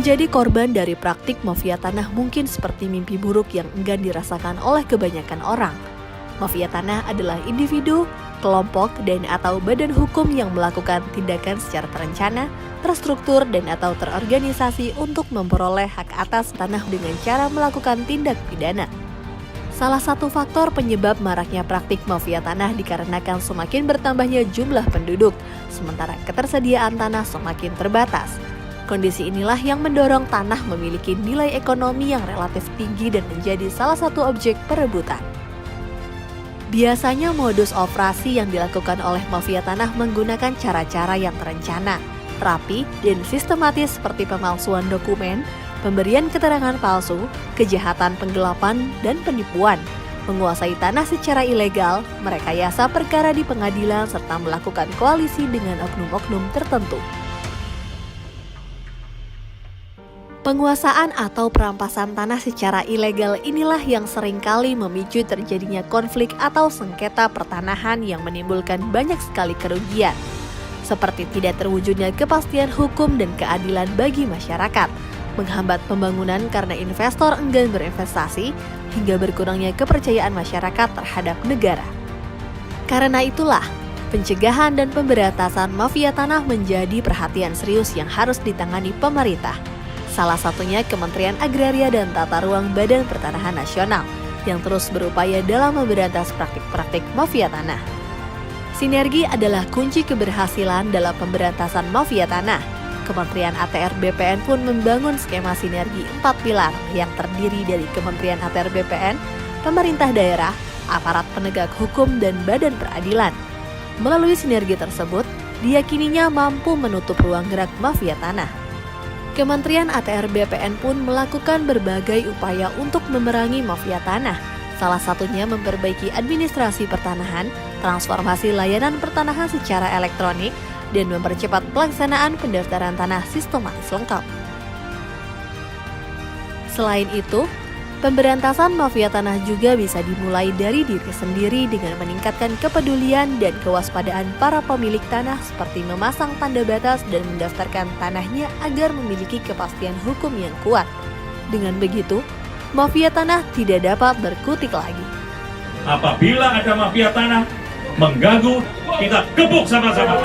Menjadi korban dari praktik mafia tanah mungkin seperti mimpi buruk yang enggan dirasakan oleh kebanyakan orang. Mafia tanah adalah individu, kelompok, dan/atau badan hukum yang melakukan tindakan secara terencana, terstruktur, dan/atau terorganisasi untuk memperoleh hak atas tanah dengan cara melakukan tindak pidana. Salah satu faktor penyebab maraknya praktik mafia tanah dikarenakan semakin bertambahnya jumlah penduduk, sementara ketersediaan tanah semakin terbatas. Kondisi inilah yang mendorong tanah memiliki nilai ekonomi yang relatif tinggi dan menjadi salah satu objek perebutan. Biasanya modus operasi yang dilakukan oleh mafia tanah menggunakan cara-cara yang terencana, rapi, dan sistematis seperti pemalsuan dokumen, pemberian keterangan palsu, kejahatan penggelapan, dan penipuan, menguasai tanah secara ilegal, merekayasa perkara di pengadilan, serta melakukan koalisi dengan oknum-oknum tertentu. Penguasaan atau perampasan tanah secara ilegal inilah yang seringkali memicu terjadinya konflik atau sengketa pertanahan yang menimbulkan banyak sekali kerugian, seperti tidak terwujudnya kepastian hukum dan keadilan bagi masyarakat, menghambat pembangunan karena investor enggan berinvestasi, hingga berkurangnya kepercayaan masyarakat terhadap negara. Karena itulah, pencegahan dan pemberantasan mafia tanah menjadi perhatian serius yang harus ditangani pemerintah. Salah satunya Kementerian Agraria dan Tata Ruang Badan Pertanahan Nasional yang terus berupaya dalam memberantas praktik-praktik mafia tanah. Sinergi adalah kunci keberhasilan dalam pemberantasan mafia tanah. Kementerian ATR BPN pun membangun skema sinergi 4 pilar yang terdiri dari Kementerian ATR BPN, pemerintah daerah, aparat penegak hukum, dan badan peradilan. Melalui sinergi tersebut, diyakininya mampu menutup ruang gerak mafia tanah. Kementerian ATR BPN pun melakukan berbagai upaya untuk memerangi mafia tanah, salah satunya memperbaiki administrasi pertanahan, transformasi layanan pertanahan secara elektronik, dan mempercepat pelaksanaan pendaftaran tanah sistematis lengkap. Selain itu, pemberantasan mafia tanah juga bisa dimulai dari diri sendiri dengan meningkatkan kepedulian dan kewaspadaan para pemilik tanah seperti memasang tanda batas dan mendaftarkan tanahnya agar memiliki kepastian hukum yang kuat. Dengan begitu, mafia tanah tidak dapat berkutik lagi. Apabila ada mafia tanah mengganggu, kita gebuk sama-sama.